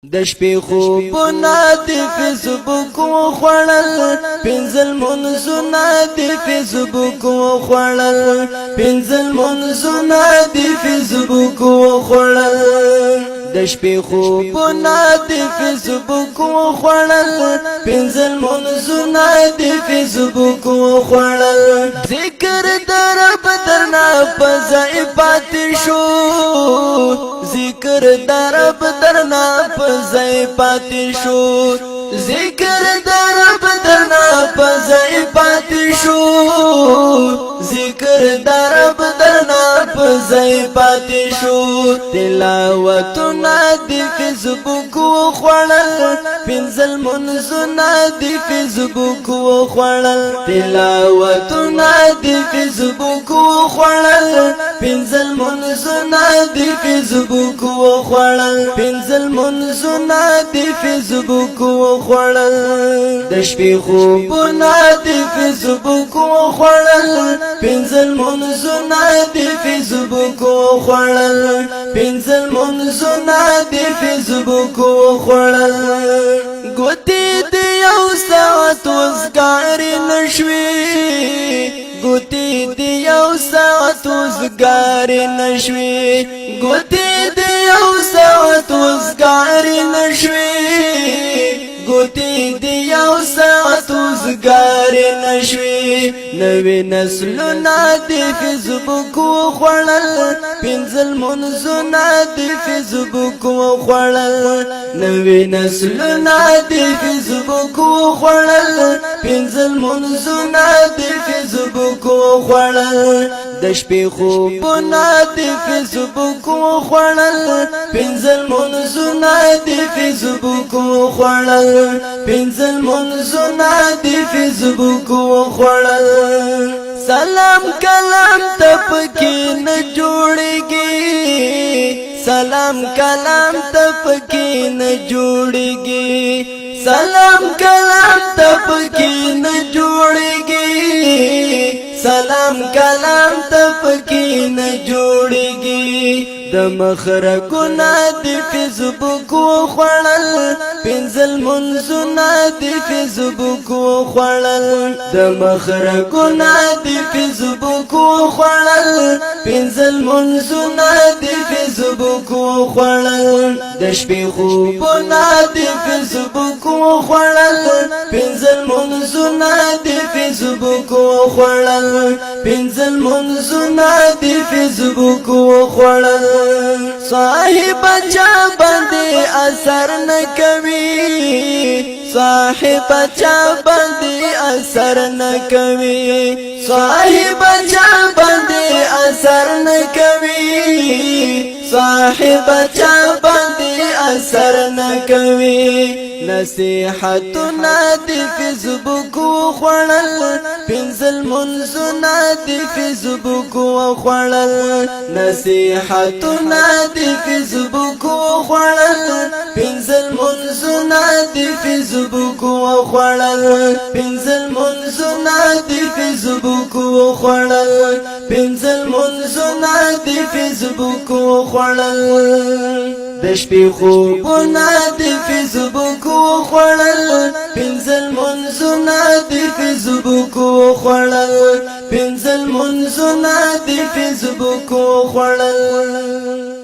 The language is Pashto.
د شپې خوبونه د فیسبوک وخوړل پنځل منځونه د فیسبوک وخوړل پنځل منځونه د فیسبوک وخوړل د شپې خوبونه د فیسبوک وخوړل پنځل منځونه د فیسبوک وخوړل ذکر در بدرنا پزای پات شو ذکر در بدرنا پزای پات شو ذکر در بدرنا پزای پات شو ذکر در بدرنا پزای پات شو تلاوتنا دی فیسبوک وخوړل پنځل منځونه دی فیسبوک وخوړل تلاوتنا دی فیسبوک وخوړل پنځل منځونه دی فیسبوک وخوړل پنځل منځونه دی فیسبوک وخوړل د شپې خوبونه دی فیسبوک وخوړل پنځل منځونه دی فیسبوک وخوړل پنځل منځونه دی فیسبوک وخوړل ګوتې دی یو ساعت وزګار نشوي ګوتې دی یو ساعت وزګار نشوي ګوتې دی یو ساعت وزګار نشوي ګوتې دی یو ساعت وزګار نشوي نوې نسلونه دی فیسبوک وخوړل پنځل منځونه دی فیسبوک وخوړل نوې نسلونه دی فیسبوک وخوړل پنځل منځونه دی فیسبوک وخوړل د شپې خوبونه دی فیسبوک وخوړل پنځل منځونه دی فیسبوک وخوړل پنځل منځونه دی فیسبوک وخوړل سلام کلام تپکی نه جوړیږي سلام کلام تپکی نه جوړیږي سلام کلام تپکی نه جوړیږي سلام کلام تپکی نه جوړیږي د مخرجونه دی فیسبوک وخوړل پنځل منځونه دی فیسبوک وخوړل د مخرجونه دی فیسبوک وخوړل پنځل منځونه دی فیسبوک وخوړل د شپې خوبونه دی فیسبوک وخوړل پنځل منځونه دی فیسبوک وخوړل پنځل منځونه دی فیسبوک وخوړل صاحب چا باندې اثر نه کوي صاحب چا باندې اثر نه کوي صاحب چا باندې اثر نه کوي صاحب چا باندې اثر نه کوي نصیحتنا دی فیسبوک وخوړل پنځل منځونه دی فیسبوک وخوړل نصیحتنا دی فیسبوک وخوړل پنځل منځونه دی فیسبوک وخوړل پنځل منځونه دی فیسبوک وخوړل پنځل منځونه دی فیسبوک وخوړل د شپې خوبونه دی فیسبوک وخوړل پنځل منځونه دی فیسبوک وخوړل پنځل منځونه دی فیسبوک وخوړل